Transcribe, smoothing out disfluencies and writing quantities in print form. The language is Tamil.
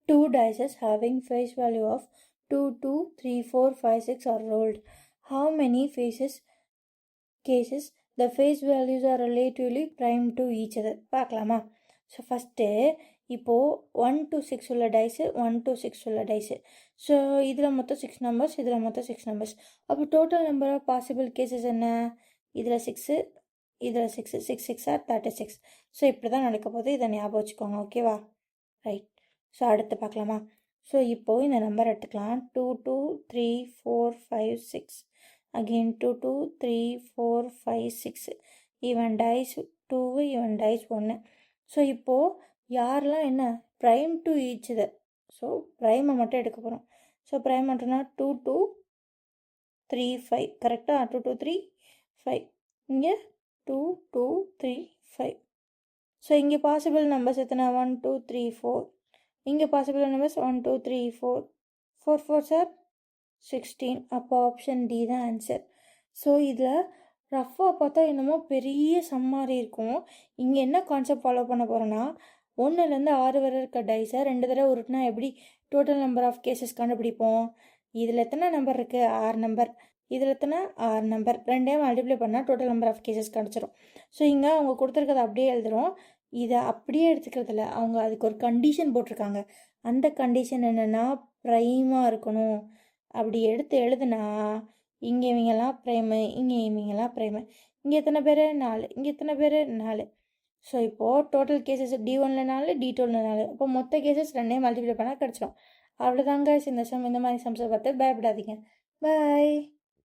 Two dice having face value of 2, 2, 3, 4, 5, 6 are rolled. How many cases the face values are relatively prime to each other? பார்க்கலாமா? ஸோ ஃபஸ்ட்டு இப்போது 1 to 6 உள்ள டைஸு 1 to 6 உள்ள டைஸு. ஸோ இதில் மொத்தம் 6 நம்பர்ஸ், இதில் மொத்தம் 6 நம்பர்ஸ். அப்போ total number of possible cases என்ன? இதில் 6, இதில் 6, 6 6 ஆர் 36. ஸோ இப்படி தான் நடக்க போகுது. இதை ஞாபகம் வச்சுக்கோங்க. ஓகேவா? ரைட். ஸோ அடுத்து பார்க்கலாமா? ஸோ இப்போது இந்த நம்பர் எடுத்துக்கலாம். 2 2 3 4 5 6. Again 2 2 3 4 5 6. Even dice 2, even dice 1. So இப்போது யாரெல்லாம் என்ன ப்ரைம் டு ஈச் இது? ஸோ ப்ரைமை மட்டும் எடுக்க போகிறோம். ஸோ ப்ரைம் மட்டும்னா 2 2 3 5. கரெக்டாக? 2 2 3 5. இங்கே 2 2 3 5. ஸோ இங்கே பாசிபிள் நம்பர்ஸ் எத்தனை? 1 2 3 4. இங்கே பாசிபிள் நம்பர்ஸ் 1 2 3 4. 4 4 சார் 16. அப்போ ஆப்ஷன் டி தான் ஆன்சர். ஸோ இதில் ரஃபாக பார்த்தா என்னமோ பெரிய சம் மாதிரி இருக்கும். இங்கே என்ன கான்செப்ட் ஃபாலோ பண்ண போகிறோன்னா, 1லேருந்து 6 வரை இருக்க டைஸை 2 தடவை உருட்டினா எப்படி டோட்டல் நம்பர் ஆஃப் கேசஸ் கண்டுபிடிப்போம்? இதில் எத்தனை நம்பர் இருக்குது? 6 நம்பர். இதில் எத்தனை? 6 நம்பர். ரெண்டையும் மல்டிப்ளை பண்ணால் டோட்டல் நம்பர் ஆஃப் கேசஸ் கிடச்சிரும். ஸோ இங்கே அவங்க கொடுத்துருக்கதை அப்படியே எழுதுகிறோம். இதை அப்படியே எடுத்துக்கிறதுல அவங்க அதுக்கு ஒரு கண்டிஷன் போட்டிருக்காங்க. அந்த கண்டிஷன் என்னென்னா ப்ரைமாக இருக்கணும். அப்படி எடுத்து எழுதுனா இங்கே இவங்கெல்லாம் ப்ரைமு, இங்கே இவங்கெல்லாம் ப்ரைமு. இங்கே எத்தனை பேர்? 4. இங்கே எத்தனை பேர்? 4. ஸோ இப்போது டோட்டல் கேசஸ் D1ல் 4, D2ல் 4. அப்போ மொத்த கேசஸ் ரெண்டையும் மல்டிப்ளை பண்ணால் கிடச்சிரும். அவ்வளோதாங்க இந்த சம். இந்த மாதிரி சம்ஸை பார்த்து பயப்படாதீங்க. பாய்.